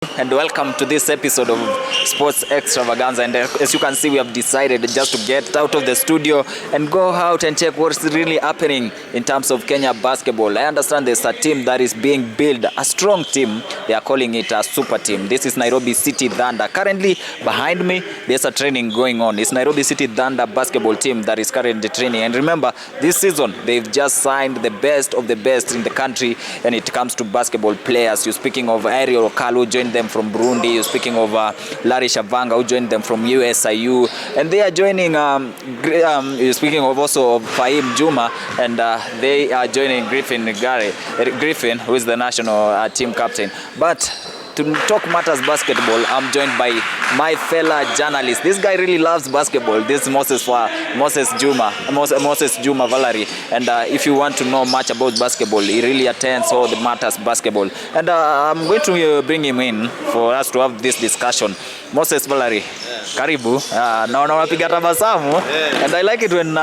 and welcome to this episode of Sports Extravaganza. And as you can see, we have decided just to get out of the studio and go out and check what's really happening in terms of Kenya basketball. I understand there's a team that is being built, a strong team. They are calling it a super team. This is Nairobi City Thunder. Currently behind me, there's a training going on. It's Nairobi City Thunder basketball team that is currently training. And remember, this season they've just signed the best of the best in the country when it comes to basketball players. You're speaking of Ariel Okalu, joined them from Burundi. You're speaking of Larry Shavanga, who joined them from USIU, and they are joining. You're speaking of also of Fahim Juma, and they are joining Griffin, who is the national team captain. But to talk matters basketball, I'm joined by my fellow journalist. This guy really loves basketball. This is Moses Juma Valerie. And if you want to know much about basketball, he really attends all the matters basketball. And I'm going to bring him in for us to have this discussion. Moses Valerie, karibu. Naona unapiga tabasamu. And I like it when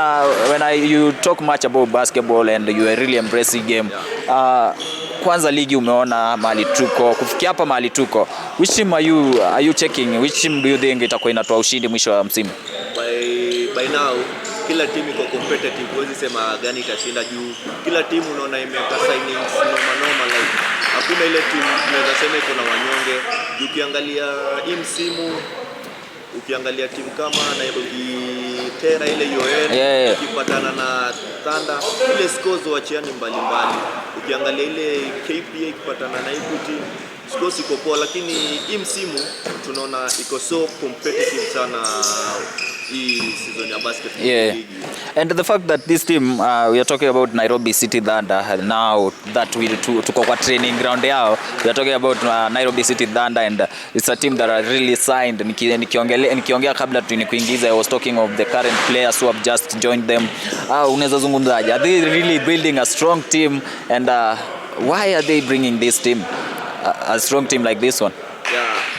you talk much about basketball and you are really embracing game. Kwanza ligi umeona mahali tuko, kufikia hapa mahali tuko. Which team are you checking? Which team do you think itakuwa inatoa ushindi mwisho wa msimu? By now kila timu iko competitive, huwezi sema gani itashinda juu kila timu unaona imeka signings noma like hakuna ile timu tunaweza sema iko na wanyonge. Ukiangalia hii msimu, ukiangalia timu kama Nairobi Tera ile UON ikipatana na Thunder, ile scores wachiani mbalimbali. Ukiangalia ile KPA ikipatana na Equity, scores iko poa, lakini hii msimu tunaona iko so competitive sana hii season ya basketball league. And the fact that this team, we are talking about Nairobi City Thunder, now that we tuko kwa training ground yao, we are talking about Nairobi City Thunder, and it's a team that are really signed. Nikiongea kabla tunikuingiza, I was talking of the current players who have just joined them. Unaweza zungumzaje? Are they really building a strong team, and why are they bringing this team, a strong team like this one?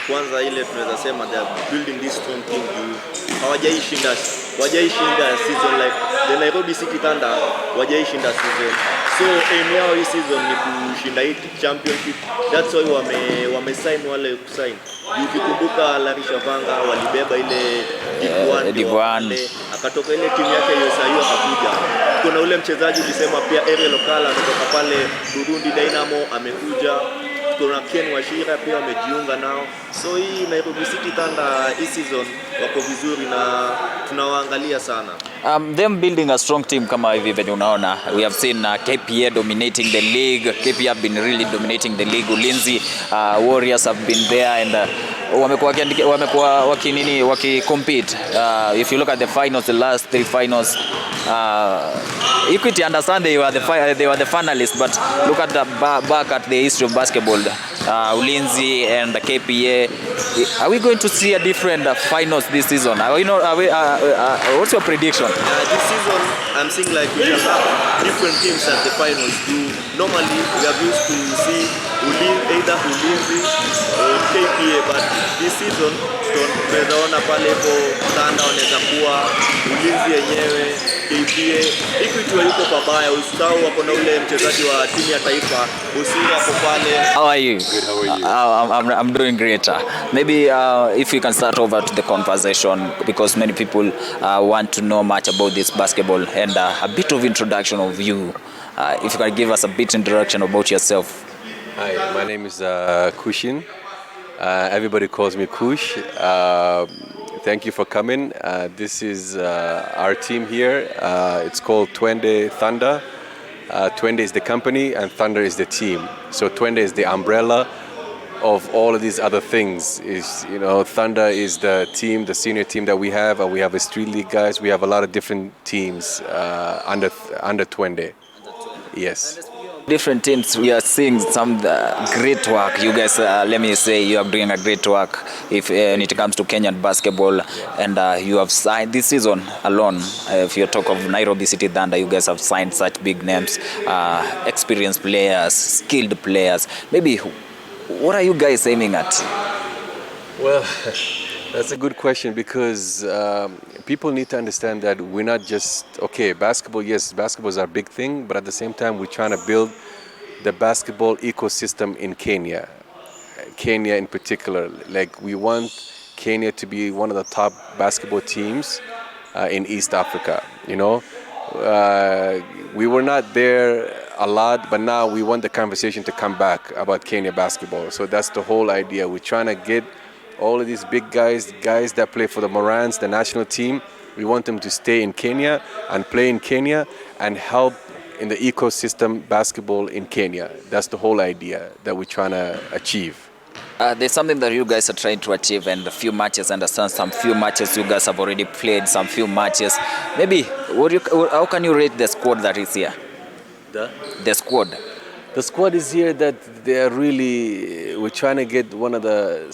Kwanza ile tunaweza sema they are building this strong team hawajaishinda season like the Nairobi City Thunder, hawajaishinda season. So aim yao hii season ni kushinda hii championship. That's why wame sign wale kusign. Ukikumbuka Larry Shavanga walibeba ile Div1 akatoka ile timu yake USIU akakuja. Kuna ule mchezaji ulisema pia Ariel Okala kutoka pale Burundi Dynamo amekuja. Kuna Ken Washira pia wamejiunga nao. So hii Nairobi City Thunder hii season wako vizuri na tunawaangalia sana. Them building a strong team kama hivi venye unaona. We have seen KPA dominating the league. KPA have been really dominating the league. Ulinzi Warriors have been there, and wamekuwa waki-compete. If you look at the finals, the last 3 finals, Equity, understand they were the finalists, but look at the back at the history of basketball. Ulinzi and the KPA. Are we going to see a different finals this season? What's your prediction? This season, I'm seeing like we shall have different teams at the finals. Normally, we are used to see either Ulinzi or KPA, but this season, tunaona pale po Thunder wanaweza kuwa Ulinzi yenyewe, KPA. Equity yuko pabaya, usitau wako na ule mchezaji wa timu ya taifa, Usira hapo pale. How are you? Good, how are you? I'm doing great. Maybe if we can start over to the conversation, because many people want to know much about this basketball, and a bit of introduction of you. If you can give us a bit introduction about yourself. Hi, my name is Kushin. Everybody calls me Kush. Thank you for coming. This is our team here. It's called Twende Thunder. Twende is the company and Thunder is the team. So Twende is the umbrella of all of these other things. Thunder is the team, the senior team that we have, and we have a street league guys. We have a lot of different teams under Twende. Yes. Different teams, we are seeing some great work. You guys, let me say, you are doing a great work when it comes to Kenyan basketball, and you have signed this season alone. If you talk of Nairobi City Thunder, you guys have signed such big names, experienced players, skilled players. Maybe, what are you guys aiming at? Well, that's a good question, because people need to understand that we're not just, basketball, yes, basketball is our big thing, but at the same time, we're trying to build the basketball ecosystem in Kenya. Kenya in particular. Like, we want Kenya to be one of the top basketball teams in East Africa. You know, we were not there a lot, but now we want the conversation to come back about Kenya basketball. So that's the whole idea. We're trying to get all of these big guys that play for the Morans, the national team. We want them to stay in Kenya and play in Kenya and help in the ecosystem basketball in Kenya. That's the whole idea that we're trying to achieve. There's something that you guys are trying to achieve, and a few matches. I understand some few matches you guys have already played, some few matches. Maybe, how can you rate the squad that is here? The squad. The squad is here that they are really, we're trying to get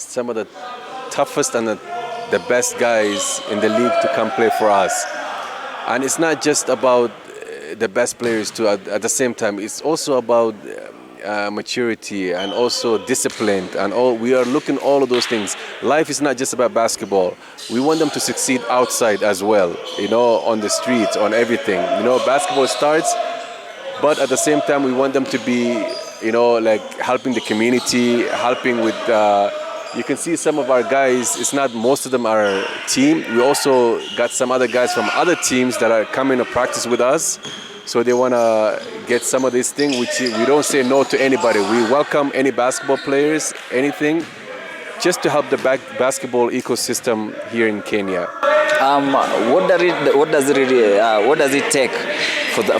some of the toughest and the best guys in the league to come play for us. And it's not just about the best players too. At the same time, it's also about maturity and also discipline, and we are looking all of those things. Life is not just about basketball. We want them to succeed outside as well, you know, on the streets, on everything. You know, basketball starts, but at the same time we want them to be, you know, like helping the community, helping with you can see some of our guys, it's not most of them are team. We also got some other guys from other teams that are coming to practice with us. So they want to get some of this thing, which we don't say no to anybody. We welcome any basketball players, anything, just to help the basketball ecosystem here in Kenya. What does it take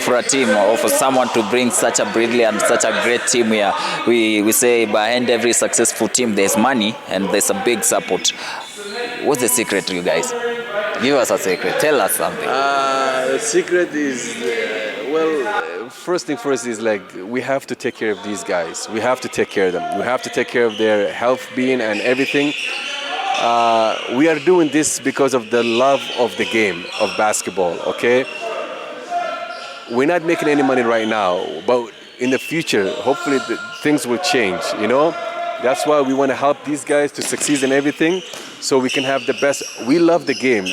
for a team or for someone to bring such a brilliant, such a great team here? We say behind every successful team there's money and there's a big support. What's the secret to you guys? Give us a secret. Tell us something. The secret is, first thing first is like we have to take care of these guys. We have to take care of them. We have to take care of their health, being, and everything. We are doing this because of the love of the game of basketball. Okay. We're not making any money right now, but in the future, hopefully things will change. You know. That's why we want to help these guys to succeed in everything, so we can have the best. We love the game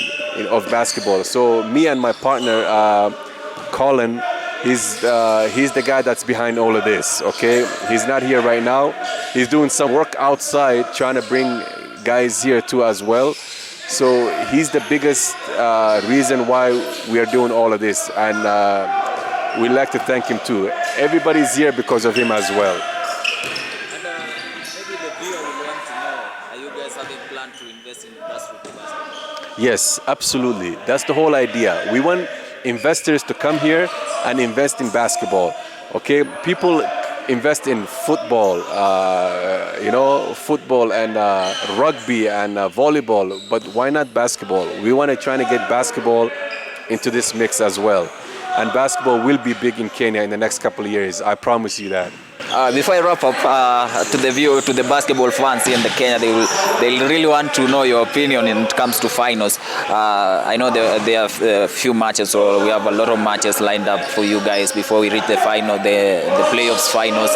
of basketball. So me and my partner, Colin, he's the guy that's behind all of this. Okay, he's not here right now. He's doing some work outside, trying to bring guys here too as well. So he's the biggest reason why we are doing all of this, and we'd like to thank him too. Everybody's here because of him as well. Yes, absolutely. That's the whole idea. We want investors to come here and invest in basketball. Okay, people invest in football, football and rugby and volleyball, but why not basketball? We want to try to get basketball into this mix as well. And basketball will be big in Kenya in the next couple of years. I promise you that. Before I wrap up, to the basketball fans here in Kenya, they really want to know your opinion when it comes to finals. I know there are a few matches, or we have a lot of matches lined up for you guys before we reach the final, the playoffs finals.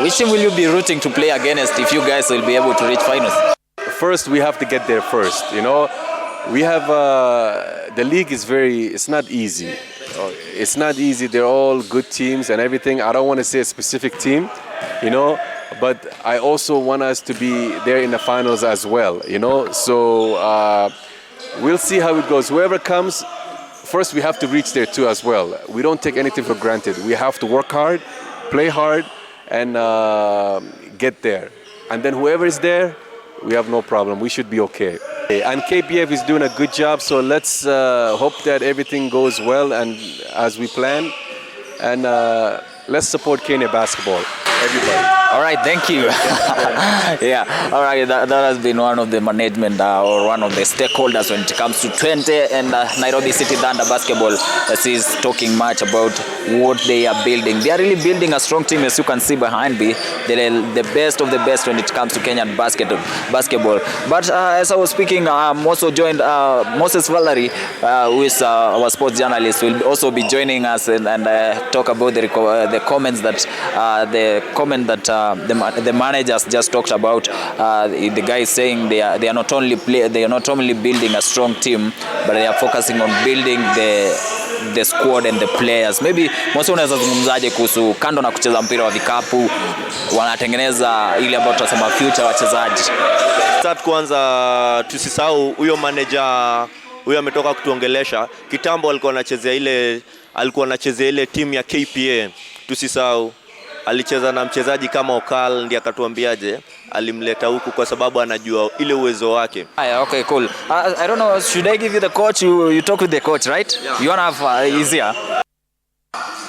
Which team will you be rooting to play against if you guys will be able to reach finals? First, we have to get there first. You know, we have the league is it's not easy. It's not easy. They're all good teams and everything. I don't want to say a specific team, you know, but I also want us to be there in the finals as well, you know. So we'll see how it goes. Whoever comes, first we have to reach there too as well. We don't take anything for granted. We have to work hard, play hard, and get there. And then whoever is there, we have no problem. We should be okay. And KBF is doing a good job, so let's hope that everything goes well and as we plan. And let's support Kenya basketball, everybody. All right, thank you. Yeah, all right, that has been one of the management or one of the stakeholders when it comes to 20 and Nairobi City Thunder basketball. As he's talking much about what they are building. They are really building a strong team, as you can see behind me. They're the best of the best when it comes to Kenyan basketball. But as I was speaking, I'm also joined, Moses Valerie, who is our sports journalist, will also be joining us and talk about the comment that the managers just talked about. The guy is saying they are not only building a strong team, but they are focusing on building the squad and the players. Maybe Mosi, unaweza zungumzaje kuhusu kando na kucheza mpira wa vikapu, wanatengeneza ile ambayo tunasema future wachezaji? Start kwanza, tusisahau huyo manager huyo ametoka kutuongelesha. Kitambo alikuwa anachezea ile timu ya KPA. Tusisahau alicheza na mchezaji kama Okal, ndiye akatuambiaje alimleta huku kwa sababu anajua ile uwezo wake. Okay, cool. I don't know, should I give you the coach? You talk with the coach, right? Yeah. You want to have easier?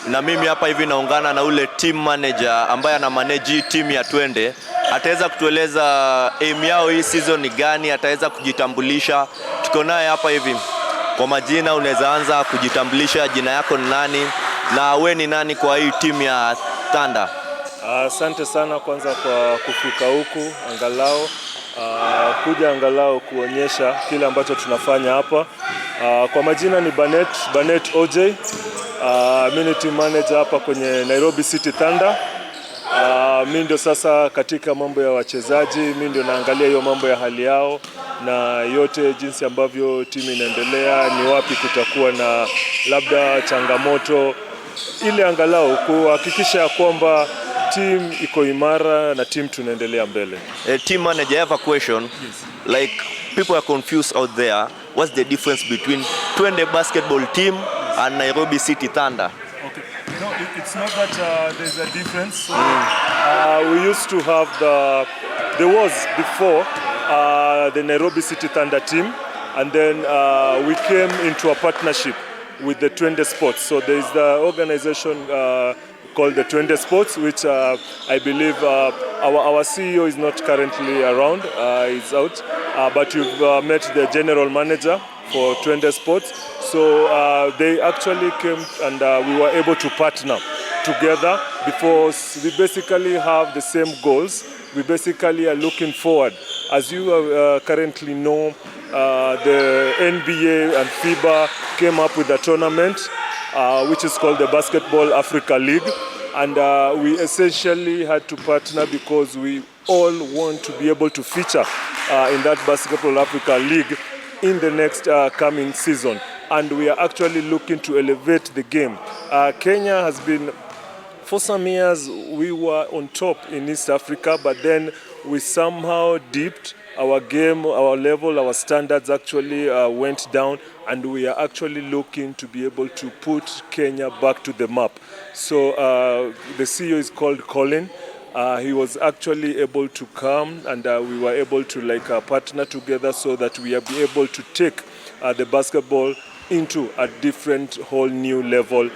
Na mimi hapa hivi naungana na ule team manager ambaye ana manage team ya Twende. Ataweza kutueleza aim yao hii season ni gani, ataweza kujitambulisha. Tuko naye hapa hivi. Kwa majina unaweza anza kujitambulisha, jina yako ni nani na wewe ni nani kwa hii team ya Thunder? Asante sana kwanza kwa kufika huku angalau kuja angalau kuonyesha kile ambacho tunafanya hapa. Kwa majina ni Banet OJ. Mimi ni team manager hapa kwenye Nairobi City Thunder. Mimi ndio sasa katika mambo ya wachezaji, mimi ndio naangalia hiyo mambo ya hali yao na yote jinsi ambavyo timu inaendelea, ni wapi kutakuwa na labda changamoto, ile angalau kuhakikisha ya kwamba team iko imara na team tunaendelea mbele. Team manager, I have a question. Yes. Like, people are confused out there. What's the difference between Twende basketball team and Nairobi City Thunder? Okay. No, it's not that there's a difference. We used to have there was before the Nairobi City Thunder team, and then we came into a partnership with the Twende Sports. So there is the organization called the Twende Sports, which I believe our CEO is not currently around, he's out, but you've met the general manager for Twende Sports. So they actually came and we were able to partner together because we basically have the same goals. We basically are looking forward. As you currently know, the NBA and FIBA came up with a tournament which is called the Basketball Africa League, and we essentially had to partner because we all want to be able to feature in that Basketball Africa League in the next coming season, and we are actually looking to elevate the game. Kenya has been, for some years we were on top in East Africa, but then we somehow dipped. Our game, our level, our standards actually went down, and we are actually looking to be able to put Kenya back to the map. So the CEO is called Colin. He was actually able to come, and we were able to partner together so that we are be able to take the basketball into a different whole new level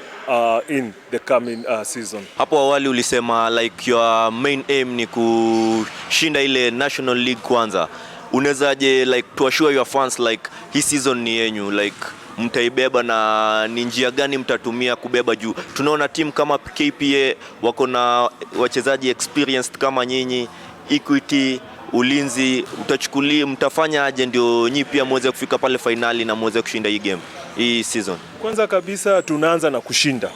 in the coming season. Hapo awali ulisema like your main aim ni kushinda ile National League kwanza. Unezaje like to assure your fans like hii season ni yenyu, like mtaibeba na ni njia gani mtatumia kubeba juu? Tunaona timu kama KPA wako na wachezaji experienced kama nyinyi, Equity, Ulinzi, mtafanya aje ndio nyinyi pia muweze kufika pale finali na muweze kushinda hii game hii season? Kwanza kabisa tunaanza na kushinda.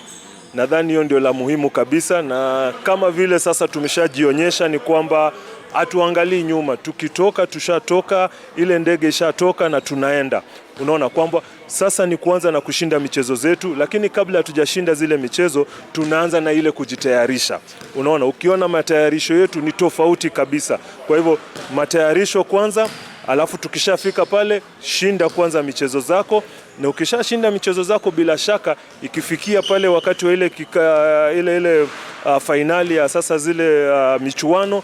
Nadhani hiyo ndio la muhimu kabisa, na kama vile sasa tumeshajionyesha ni kwamba hatuangalii nyuma. Tukitoka tushatoka, ile ndege ishatoka na tunaenda. Unaona kwamba sasa ni kuanza na kushinda michezo zetu, lakini kabla hatujashinda zile michezo tunaanza na ile kujitayarisha. Unaona, ukiona matayarisho yetu ni tofauti kabisa. Kwa hivyo matayarisho kwanza, alafu tukishafika pale shinda kwanza michezo zako, na ukishashinda michezo zako bila shaka ikifikia pale wakati wa ile finali ya sasa zile michuano,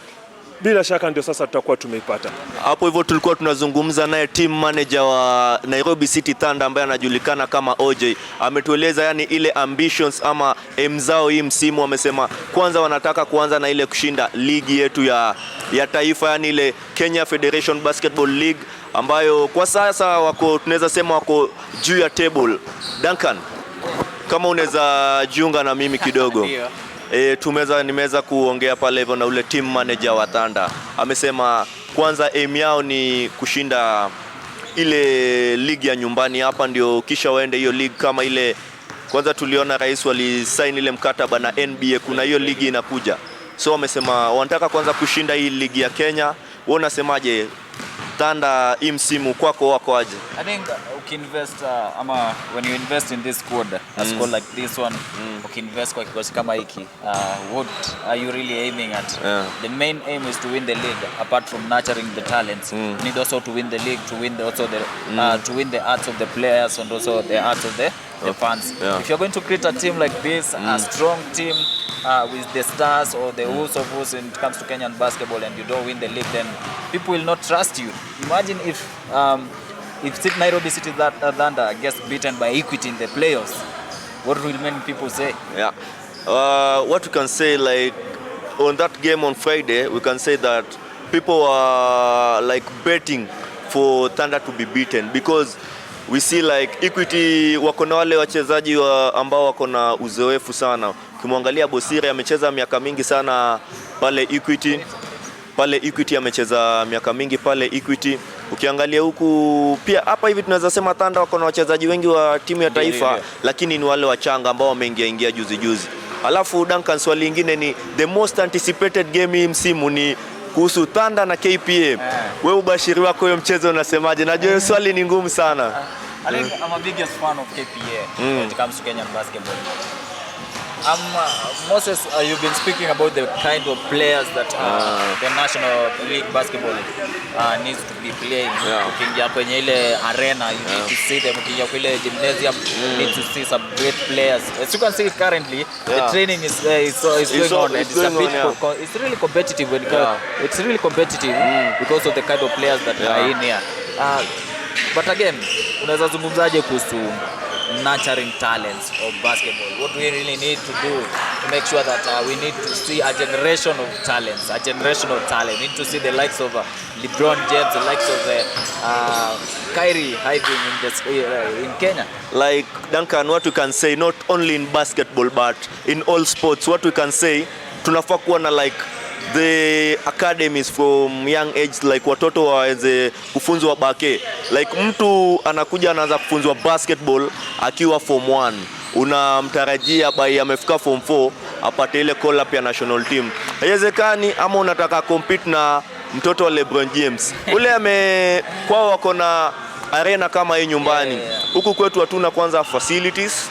bila shaka ndio sasa tutakuwa tumeipata. Hapo hivyo tulikuwa tunazungumza naye team manager wa Nairobi City Thunder ambaye anajulikana kama OJ. Ametueleza yani ile ambitions ama aim zao hii msimu. Amesema kwanza wanataka kuanza na ile kushinda ligi yetu ya taifa, yani ile Kenya Federation Basketball League ambayo kwa sasa tunaweza sema wako juu ya table. Duncan, kama unaweza jiunga na mimi kidogo. Nimeweza kuongea pale hivyo na ule team manager wa Thunder. Amesema kwanza aim yao ni kushinda ile ligi ya nyumbani hapa, ndio kisha waende hiyo league kama ile. Kwanza tuliona rais walisign ile mkataba na NBA, kuna hiyo ligi inakuja. So wamesema wanataka kwanza kushinda hii ligi ya Kenya. Wewe unasemaje? Thunder hii msimu kwako wako aje? I think ukiinvest when you invest in this squad, a squad like this one, ukiinvest kwa kikosi kama hiki, what are you really aiming at? The main aim is to win the league. Apart from nurturing the talents, you need also to win the league, to win to win the hearts of the players and also the hearts of the fans. If you're going to create a team like this, a strong team with the stars or the who's of who's when it comes to Kenyan basketball, and you don't win the league, then people will not trust you. Imagine if Nairobi City Thunder gets beaten by Equity in the playoffs, what will many people say? Yeah. What we can say, like on that game on Friday, we can say that people are like betting for Thunder to be beaten because we see like Equity wako na wale wachezaji ambao wako na uzoefu sana. Ukimwangalia Bosire amecheza miaka mingi sana pale Equity. Pale Equity amecheza miaka mingi pale Equity. Ukiangalia huku pia hapa hivi tunaweza sema Thunder wako na wachezaji wengi wa timu ya taifa, lakini ni wale wachanga ambao wameingia juzi. Alafu Duncan, swali lingine ni the most anticipated game hii msimu ni kuhusu Thunder na KPA. Wewe ubashiri wako hiyo mchezo unasemaje? Najua hiyo swali ni ngumu sana. I think I'm a biggest fan of KPA when it comes to Kenyan basketball. Moses, you've been speaking about the kind of players that the National League basketball needs to be playing. Ukiingia kwenye ile arena, you need to see them. Ukiingia kwenye ile gymnasium, you need to see some great players. As you can see currently, the training is going on, and it's really competitive. It's really competitive because of the kind of players that are in here. But again, unaweza zungumzaje kuhusu nurturing talents of basketball? What we really need to do to make sure that we need to see a generation of talents, We need to see the likes of LeBron James, the likes of Kyrie hiding in Kenya. Like Duncan, what we can say, not only in basketball but in all sports, what we can say, tunafaa kuwa na like the academies from young age, like watoto waweze kufunzwa bake. Like mtu anakuja anaanza kufunzwa basketball akiwa form 1, unamtarajia by amefika form 4 apate ile call up ya national team. Haiwezekani. Ama unataka compete na mtoto wa LeBron James, ule kwao wako na arena kama hii nyumbani. Huku kwetu hatuna kwanza facilities.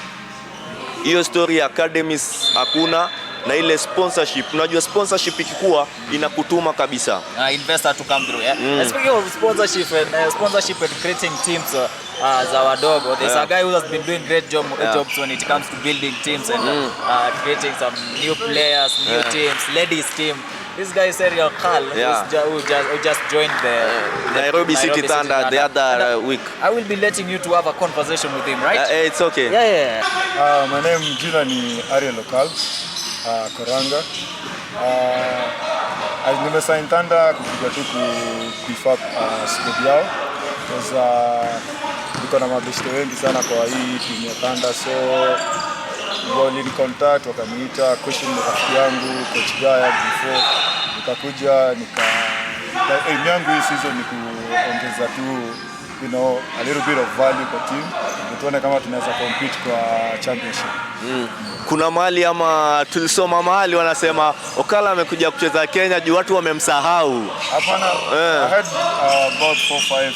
Hiyo story ya academies hakuna. Na ile sponsorship, unajua sponsorship ikikuwa inakutuma kabisa. Investor to come through, Speaking of sponsorship and creating teams za wadogo, there's a guy who has been doing great jobs when it comes to building teams and creating some new players, new teams, ladies team. This guy is Serial Khal, who just joined the Nairobi City Thunder the other week. I will be letting you to have a conversation with him, right? It's okay. My name jina ni Ariel Lokal. Koranga. Nimesign Thunder kupiga tu ku squad yao because niko na mabeshte wengi sana kwa hii timu ya Thunder, so wali contact wakaniita, question ni rafiki yangu coach Gaya before nikakuja aim yangu hii season ni kuongeza tu a little bit of value kwa team, tuone kama tunaweza compete kwa championship. Kuna mahali ama tulisoma mahali wanasema Okala amekuja kucheza Kenya juu watu wamemsahau. Hapana, I had about 4-5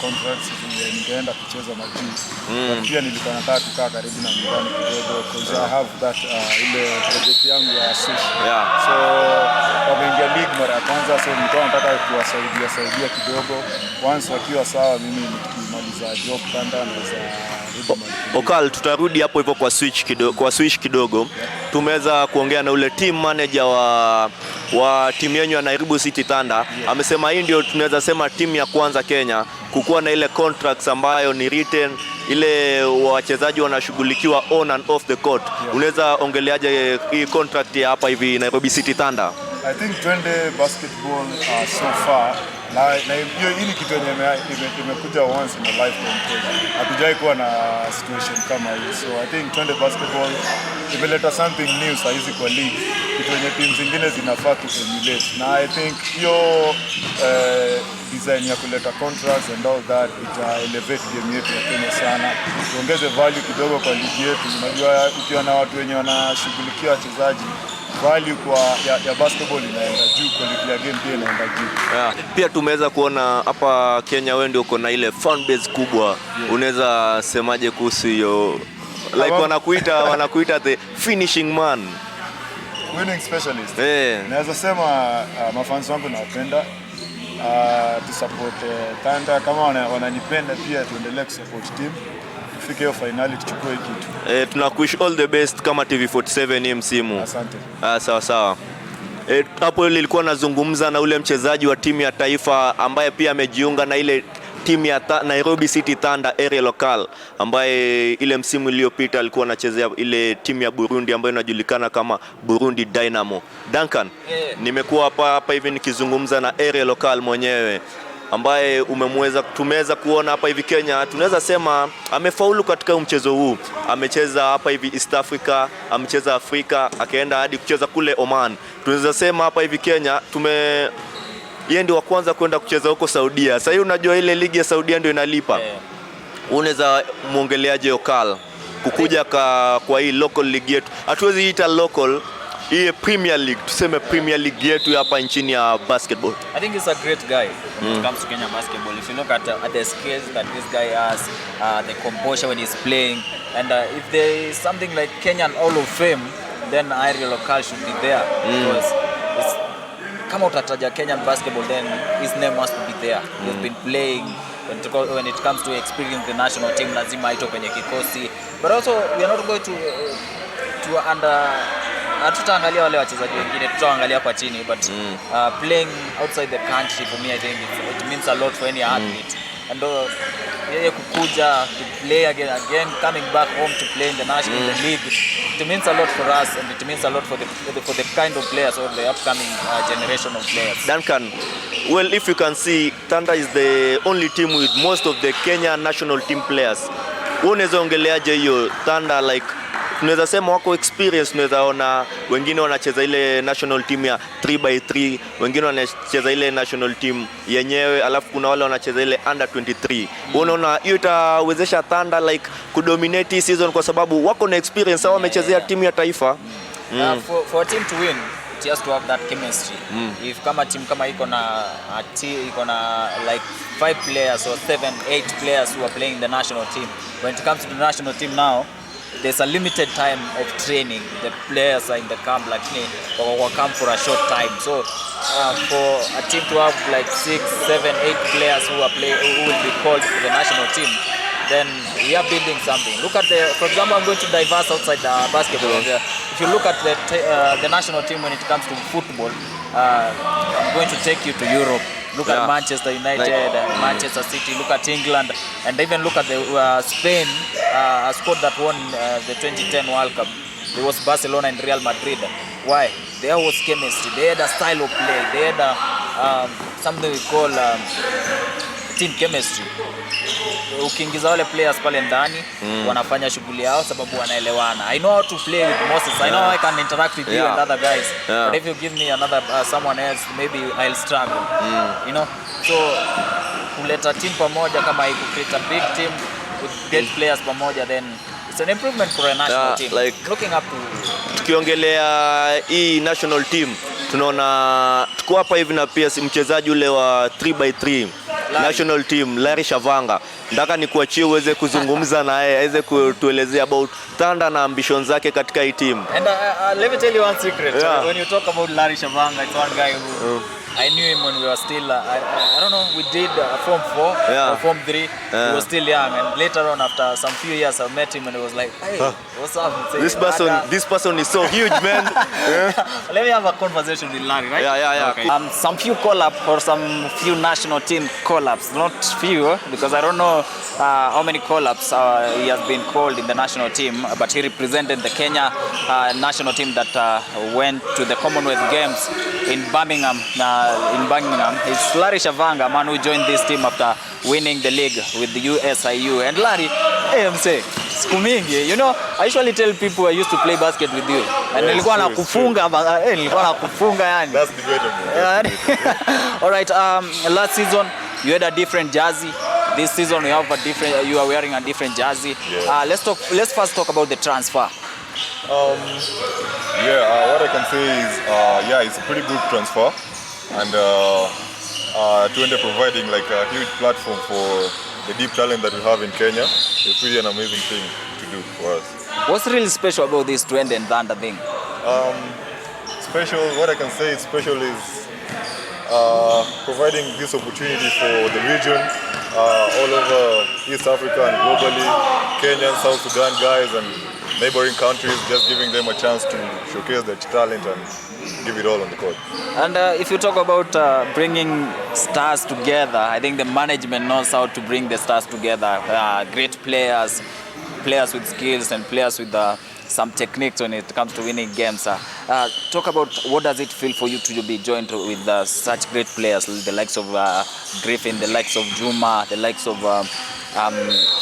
contracts ningeenda kucheza majuu. Pia nilikuwa nataka kukaa karibu na nyumbani kidogo because I have that ile project yangu ya Switch. So wameingia league mara ya kwanza, so nilikuwa nataka kuwasaidia kidogo. Once wakiwa sawa, mimi nikimaliza job Thunder naweza Okal, tutarudi hapo hivyo kwa switch kidogo. Tumeweza kuongea na ule team manager wa timu yenu ya Nairobi City Thunder. Amesema hii ndio tunaweza sema timu ya kwanza Kenya kukuwa na ile contracts ambayo ni written, ile wachezaji wanashughulikiwa on and off the court. Unaweza ongeleaje hii contract ya hapa hivi Nairobi City Thunder? I think twende basketball so far na hiyo hii kitu yenye imekuja once in a lifetime. Hatujai kuwa na situation kama hii, so I think twende basketball imeleta something new saizi kwa league, kitu yenye teams zingine zinafaa kuemulate, na I think hiyo design ya kuleta contracts and all that ita elevate game yetu ya Kenya sana, tuongeze value kidogo kwa league yetu. Unajua ukiwa na watu wenye wanashughulikia wachezaji value ya basketball inaenda juu, quality ya game pia inaenda juu. Yeah. Pia tumeweza kuona hapa Kenya wewe ndio uko na ile fan base kubwa. Yeah. Unaweza semaje kuhusu hiyo? Like wanakuita the finishing man, winning specialist. Naweza sema mafans wangu nawapenda, to support Thunder, kama wananipenda pia tuendelee kusupport team tufike hiyo finali tuchukue kitu. Tunakuwish all the best kama TV47 hii msimu. Asante. Sawa. Hapo nilikuwa nazungumza na ule mchezaji wa timu ya taifa ambaye pia amejiunga na ile timu ya Nairobi City Thunder area local, ambaye ile msimu iliyopita alikuwa anachezea ile timu ya Burundi ambayo inajulikana kama Burundi Dynamo. Duncan, nimekuwa hapa hivi nikizungumza na area local mwenyewe ambaye tumeweza kuona hapa hivi Kenya. Tunaweza sema amefaulu katika mchezo huu. Amecheza hapa hivi East Africa, amecheza Afrika, akaenda hadi kucheza kule Oman. Tunaweza sema hapa hivi Kenya yeye ndio wa kwanza kwenda kucheza huko Saudia. Sasa hiyo unajua ile ligi ya Saudia ndio inalipa. Unaweza muongeleaje Okal kukuja kwa hii local league yetu? Hatuwezi ita local, hii Premier League, tuseme Premier League yetu hapa nchini ya basketball. I think he's a great guy when it comes to Kenya basketball. If you look at the skills that this guy has, the composure when he's playing, and if there is something like Kenyan Hall of Fame, then Ariel Okal should be there. Because kama utataja Kenyan basketball, then his name must be there. He's been playing. When it comes to experience the national team, lazima aito kwenye kikosi. But also we are not going to hatutaangalia wale wachezaji wengine, tutaangalia kwa chini, but playing outside the country, for me I think it means a lot for any athlete. And yeye kukuja to play again coming back home to play in the national league, it means a lot for us, and it means a lot for the kind of players or the upcoming generation of players. Duncan, well, if you can see, Thunder is the only team with most of the Kenya national team players. Unaweza ongeleaje hiyo Thunder? Like tunaweza sema wako experience, tunaweza ona wengine wanacheza ile national team ya 3x3, wengine wanacheza ile national team yenyewe, alafu kuna wale wanacheza ile under 23. Unaona hiyo itawezesha Thunder like kudominate season kwa sababu wako na experience, au wamechezea timu ya taifa. For a team to win, it has to have that chemistry. If kama team kama iko na like 5 players or 7, 8 players who are playing in the national team, when it comes to the national team now, there's a limited time of training. The players are in the camp like me, or come for a short time. So for a team to have like 6, 7, 8 players who will be called to the national team, then we are building something. Look at for example, I'm going to diverse outside the basketball. If you look at the national team when it comes to football, I'm going to take you to Europe. Look at Manchester United, Manchester City, look at England, and even look at the Spain, a squad that won the 2010 World Cup. There was Barcelona and Real Madrid. Why? There was chemistry, they had a style of play, they had something we call team chemistry. Ukiingiza wale players pale ndani, wanafanya shughuli yao sababu wanaelewana. I know how to play with Moses, I know I can interact with you and other guys, but if you give me another someone else, maybe I'll struggle. You know, so kuleta team pamoja, kama create a big team with great players pamoja, then it's an improvement for a national team. Like looking up to tukiongelea hii national team, tunaona tuko hapa hivi na pia mchezaji ule wa 3x3 national team Larry Shavanga. Nataka nikuachie uweze kuzungumza na yeye, aweze kutuelezea about Thunder na ambitions zake katika hii team. And let me tell you one secret. When you talk about Larry Shavanga, it's one guy who I knew him when we were still, I don't know, we did Form 4 or Form 3. We were still young, and later on, after some few years, I met him and it was like, hey, what's up? This person is so huge, man. Let me have a conversation with Larry, right? Yeah. Okay. Some few call-ups or some few national team call-ups, not few, because I don't know how many call-ups he has been called in the national team, but he represented the Kenya national team that went to the Commonwealth Games in Birmingham. It's Larry Shavanga, a man who joined this team after winning the league with the USIU. And Larry, hey, I'm saying, Skumingi, you know, I usually tell people I used to play basket with you. And nilikuwa nakufunga yani. That's debatable. All right, last season you had a different jersey. This season you are wearing a different jersey. Let's first talk about the transfer. What I can say is, it's a pretty good transfer, and Twende providing like a huge platform for the deep talent that we have in Kenya. It's really an amazing thing to do for us. What's really special about this Twende and Thunder thing? What I can say is special is providing this opportunity for the region, all over East Africa and globally, Kenya, South Sudan guys and neighboring countries, just giving them a chance to showcase their talent and give it all on the court. And if you talk about bringing stars together, I think the management knows how to bring the stars together. Great players, players with skills and players with some techniques when it comes to winning games. Talk about what does it feel for you to be joined with such great players, the likes of Griffin, the likes of Juma, the likes of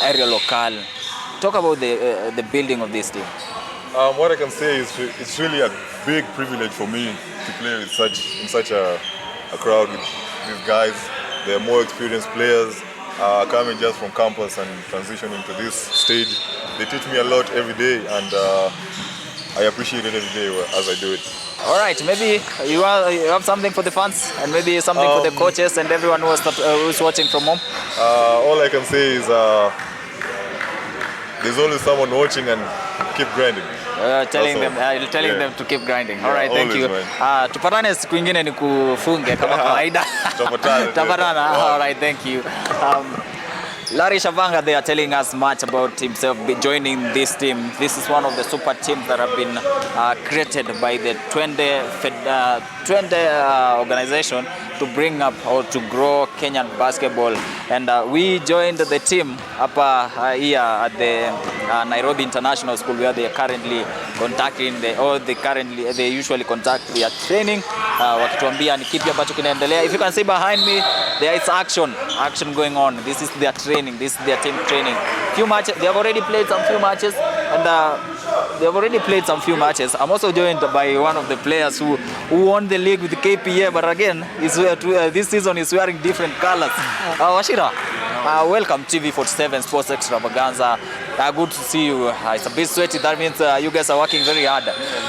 Ariel Lokal. Talk about the building of this team. What I can say is it's really a big privilege for me to play with such a crowd with these guys. They're more experienced players coming just from campus and transitioning to this stage. They teach me a lot every day, and I appreciate it every day as I do it. All right, maybe you have something for the fans and maybe something for the coaches and everyone who's watching from home. All I can say is there's always someone watching, and keep grinding. Telling them to keep grinding. All right, thank you. Tupatane siku ingine nikufunge kama kawaida. Tupatana. All right, thank you. Larry Shavanga, they are telling us much about himself joining this team. This is one of the super teams that have been created by the Twende organization to bring up or to grow Kenyan basketball. And we joined the team up here at the Nairobi International School, where they are currently conducting they usually conduct their training. Wakituambia ni kipi ambacho kinaendelea. If you can see behind me, there is action going on. This is their training. This is their team training. Few matches. They have already played some few matches, and I'm also joined by one of the players who won the league with the KPA, but again, this season is wearing different colors. Washira, welcome TV47 Sports Extravaganza. Good to see you. It's a bit sweaty. That means you guys are working very hard.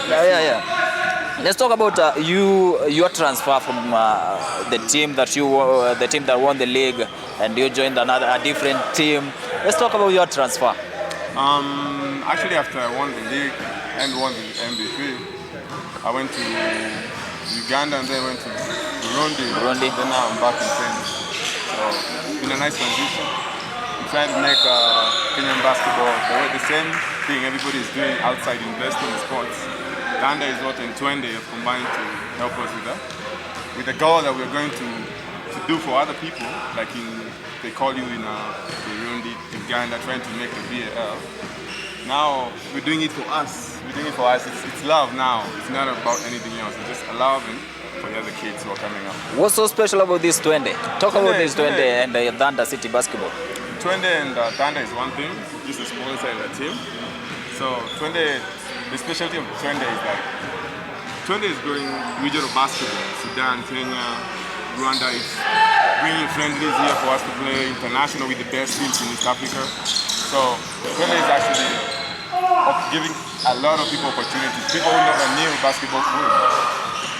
Yeah. Let's talk about your transfer from the team that won the league, and you joined a different team. Let's talk about your transfer. Actually, after I won the league and won the MVP, I went to Uganda and then went to Burundi. Then now I'm back in Kenya. So it's been a nice transition. I'm trying to make Kenyan basketball the same thing everybody is doing outside, investing in sports. Thunder is what and Twende have combined to help us with the goal that we're going to do for other people, like they call you in Burundi, Uganda, trying to make the BAL. Now we're doing it for us. It's love now. It's not about anything else. It's just allowing for the other kids who are coming up. What's so special about this Twende? Talk about this Twende and Thunder City basketball. Twende and Thunder is one thing, just a smaller side of the team. So Twende, the specialty of Twende is like, Twende is growing regional basketball. Sudan, Kenya, Rwanda is bringing friendlies here for us to play international with the best teams in East Africa. So Twende is actually giving a lot of people opportunities. People who never knew basketball could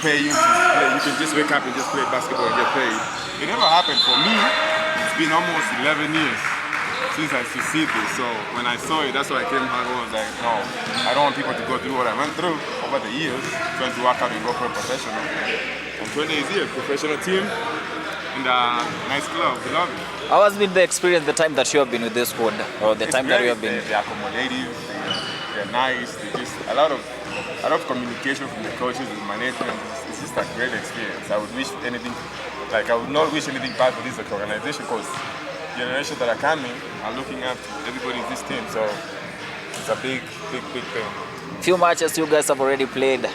pay you to play. You can just wake up and just play basketball and get paid. It never happened for me. It's been almost 11 years since I succeeded this. So when I saw it, that's why I came home and was like, no, I don't want people to go through what I went through over the years, trying to work out and go for a professional. And Twende is here, professional team, and a nice club. We love it. How has been the experience, the time that you have been with this squad, or the time that you have been? They're accommodative, they're nice, they just a lot of communication from the coaches and management. It's just a great experience. I would not wish anything bad for this organization, because generations that are coming are looking up to everybody in this team. So it's a big thing. Few matches you guys have already played. We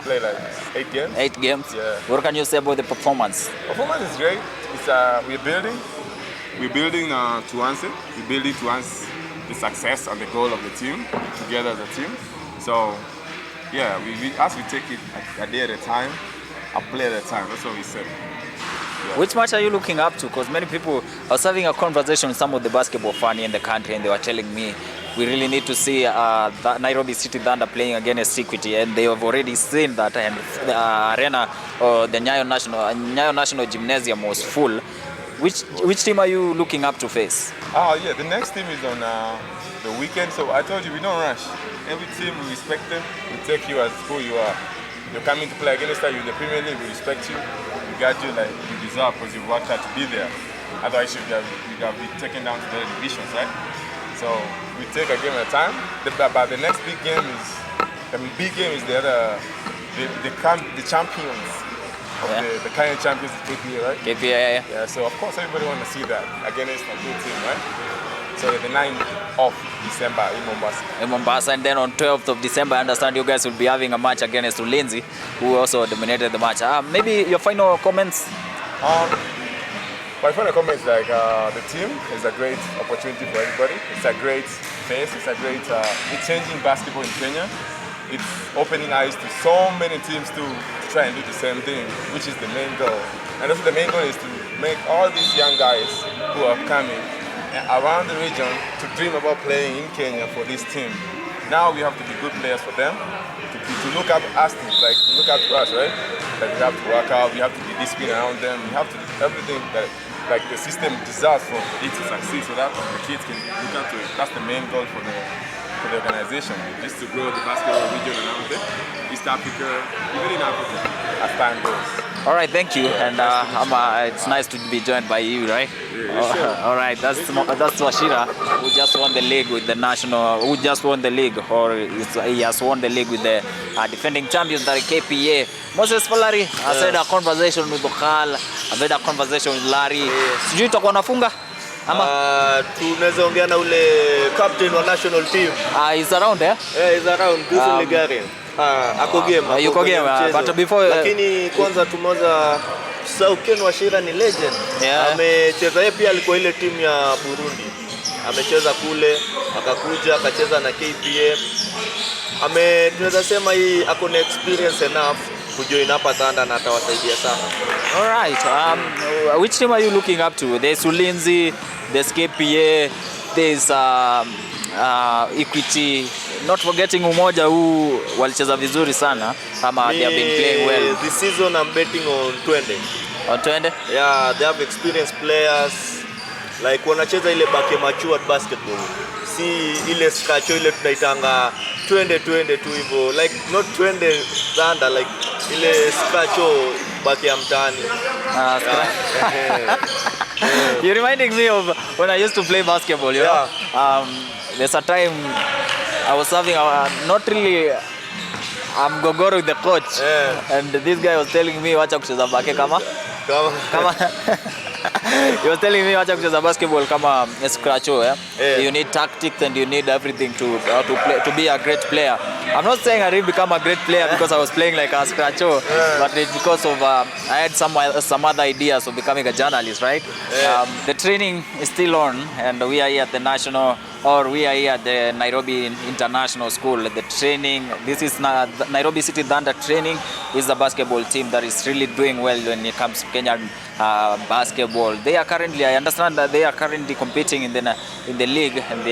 played like 8 games. 8 games? Yeah. What can you say about the performance? Performance is great. It's we're building to answer. We're building to answer the success and the goal of the team together as a team. So yeah, we take it a day at a time, a play at a time. That's what we said. Which match are you looking up to? Because many people, I was having a conversation with some of the basketball fans in the country, and they were telling me we really need to see the Nairobi City Thunder playing against Equity, and they have already seen that, and the arena or the Nyayo National Gymnasium was full. Which team are you looking up to face? Yeah, the next team is on the weekend, so I told you we don't rush. Every team, we respect them. We take you as who you are. You're coming to play against us in the Premier League, we respect you. We got you like you deserve because you worked hard to be there. Otherwise, you'd have been taken down to the divisions, right? So we take a game at a time. But the next big game is the other, the champions of the Kenyan champions, KPA, right? KPA, Yeah. So of course everybody want to see that against a good team, right? So the 9th of December in Mombasa. In Mombasa, and then on 12th of December, I understand you guys will be having a match against Ulinzi, who also dominated the match. Maybe your final comments? My final comment is like the team is a great opportunity for everybody. It's a great face. It's a great. It's changing basketball in Kenya. It's opening eyes to so many teams to try and do the same thing, which is the main goal. And also the main goal is to make all these young guys who are coming around the region to dream about playing in Kenya for this team. Now we have to be good players for them, to look up us, like to look up to us, right? Like we have to work out, we have to be disciplined around them, we have to do everything that like the system deserves for it to succeed, so that the kids can look up to it. That's the main goal for the organization, just to grow the basketball region around it, East Africa, even in Africa, as time goes. All right, thank you, and it's nice to be joined by you, right? Yeah, sure. All right, that's Washira, who just won the league with the national, he has won the league with the defending champions, that KPA. Moses Falari, I said a conversation with Bokal, I've had a conversation with Larry. Sijui tutakuwa nafunga? Tunaweza ongea na ule captain wa national team. He's around there? Yeah, he's around. Kuhusu Ligarian. Ako game. Yuko game, but before... Lakini kwanza tumoza Ken Washira ni legend. Yeah. Amecheza yeye pia alikuwa ile timu ya Burundi. Amecheza kule, akakuja, akacheza na KPA. Tunaweza sema hii ako na experience enough kujoin hapa Thunder na atawasaidia sana. All right. Which team are you looking up to? There's Ulinzi, there's KPA, there's Equity. Not forgetting Umoja, who walicheza vizuri sana. They have been playing well. This season I'm betting on 20. On 20? Yeah, they have experienced players. Like wanacheza ile armature basketball. Si ile scratch ile tunaitanga 20 tu hivyo. Like not 20 Thunder, like ile scratch back ya mtaani. You're reminding me of when I used to play basketball, you know? There's a time I was having not really mgogoro with the coach, and this guy was telling me wacha kucheza bake kama he was telling me wacha kucheza basketball kama scratcho, You need tactics and you need everything to be a great player. I'm not saying I didn't become a great player because I was playing like a scratcho, but it's because of I had some other ideas of becoming a journalist, right? The training is still on, and we are here at the Nairobi International School. The training, this is Nairobi City Thunder training, is the basketball team that is really doing well when it comes to Kenyan basketball. They are currently, I understand that they are currently competing in the league, and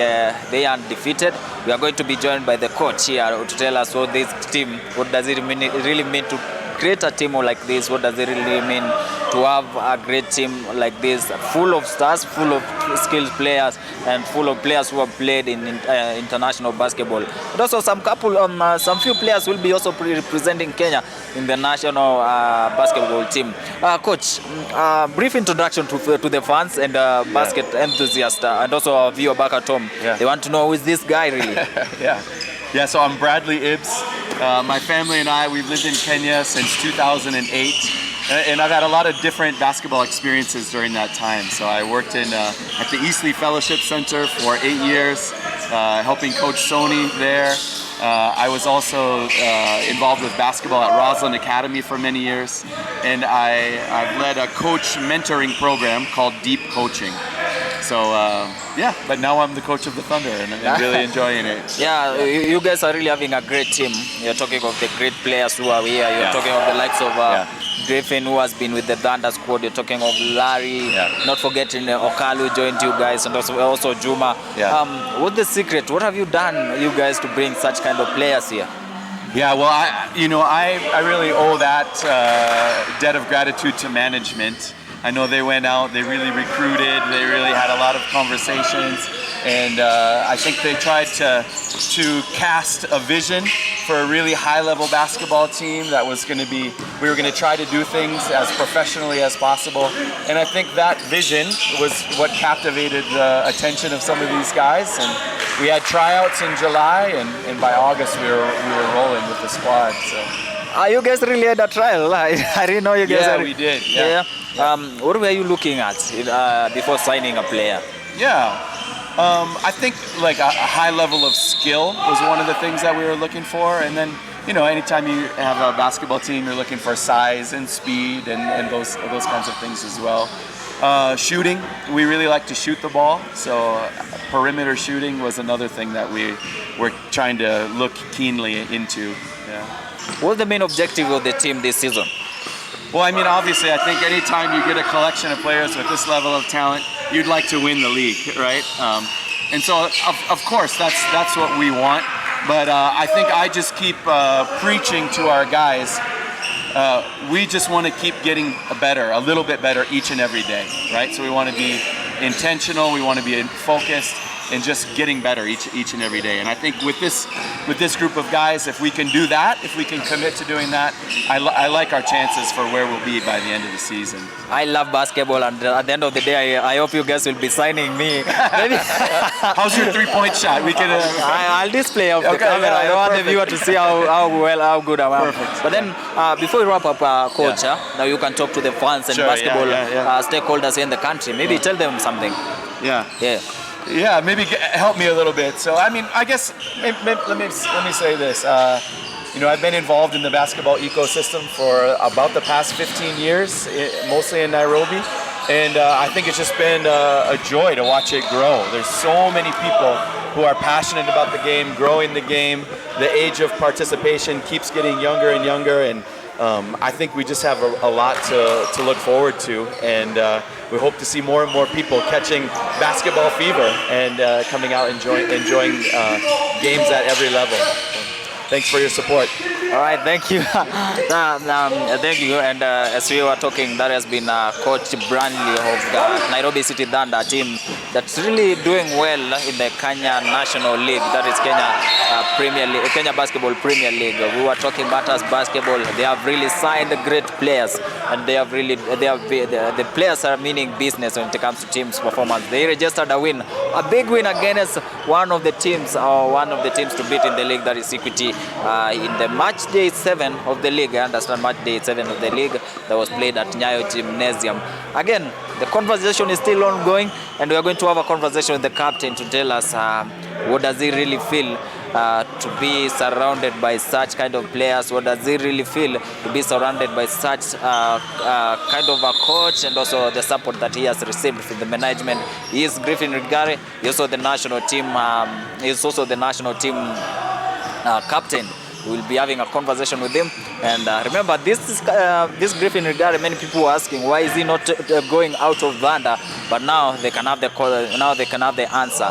they are undefeated. We are going to be joined by the coach here to tell us what this team, what does it really mean to create a team like this? What does it really mean to have a great team like this, full of stars, full of skilled players, and full of players who have played in international basketball? But also some few players will be also representing Kenya in the national basketball team. Coach, brief introduction to the fans and basket enthusiasts, and also our viewer back at home. They want to know who is this guy really. Yeah, so I'm Bradley Ibbs. My family and I, we've lived in Kenya since 2008. And I've had a lot of different basketball experiences during that time. So I worked at the Eastleigh Fellowship Center for 8 years, helping coach Sony there. I was also involved with basketball at Roslyn Academy for many years. And I've led a coach mentoring program called Deep Coaching. So but now I'm the coach of the Thunder, and I'm really enjoying it. Yeah, you guys are really having a great team. You're talking of the great players who are here. You're talking of the likes of Griffin, who has been with the Thunder squad. You're talking of Larry, not forgetting Okalu joined you guys, and also Juma. What's the secret? What have you done, you guys, to bring such kind of players here? Yeah, well, I really owe that debt of gratitude to management. I know they went out, they really recruited, they really had a lot of conversations, and I think they tried to cast a vision for a really high-level basketball team that was going to be, we were going to try to do things as professionally as possible, and I think that vision was what captivated the attention of some of these guys, and we had tryouts in July, and by August we were rolling with the squad. So. You guys really had a trial. I didn't know you guys. Yeah, we did. Yeah. What were you looking at before signing a player? Yeah, I think like a high level of skill was one of the things that we were looking for, and then anytime you have a basketball team, you're looking for size and speed and those kinds of things as well. Shooting, we really like to shoot the ball, so perimeter shooting was another thing that we were trying to look keenly into. Yeah. What's the main objective of the team this season? Well, I mean, obviously, I think anytime you get a collection of players with this level of talent, you'd like to win the league, right? And so, of course, that's what we want. But I think I just keep preaching to our guys. We just want to keep getting better, a little bit better each and every day, right? So we want to be intentional, we want to be focused, and just getting better each and every day. And I think with this group of guys, if we can do that, if we can commit to doing that, I like our chances for where we'll be by the end of the season. I love basketball, and at the end of the day, I hope you guys will be signing me. How's your three-point shot? We can. I'll display off the camera. I don't want the viewer to see how good I am. Perfect. But then, before we wrap up, Coach, now you can talk to the fans and basketball stakeholders in the country. Maybe tell them something. Yeah, maybe help me a little bit. So, I mean, I guess let me say this. I've been involved in the basketball ecosystem for about the past 15 years, mostly in Nairobi, and I think it's just been a joy to watch it grow. There's so many people who are passionate about the game, growing the game. The age of participation keeps getting younger and younger, and I think we just have a lot to look forward to, and we hope to see more and more people catching basketball fever and coming out enjoying games at every level. So, thanks for your support. All right, thank you. Thank you. And as we were talking, that has been Coach Brandley of the Nairobi City Thunder team that's really doing well in the Kenya National League. That is Kenya Basketball Premier League. We were talking about basketball. They have really signed great players, and the players are meaning business when it comes to teams' performance. They registered a big win against one of the teams to beat in the league, that is Equity, in the match day 7 of the league. I understand match day 7 of the league that was played at Nairobi Gymnasium. Again, the conversation is still ongoing, and we are going to have a conversation with the captain to tell us what does he really feel to be surrounded by such kind of players. What does he really feel to be surrounded by such kind of a coach, and also the support that he has received from the management. He is Griffin Rigare. He's also the national team. Captain. We'll be having a conversation with him, and remember, this Griffin Rigare, many people were asking why is he not going out of Thunder, but now they can have the answer.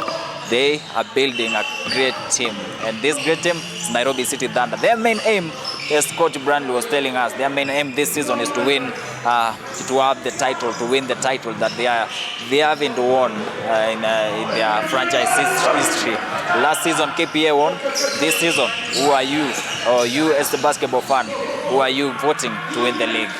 They are building a great team, and this great team is Nairobi City Thunder. Their main aim, as Coach Brandley was telling us, their main aim this season is to win, to have the title, to win the title that they haven't won in their franchise history. Last season KPA won. This season, who are you, or you as the basketball fan, who are you voting to win the league?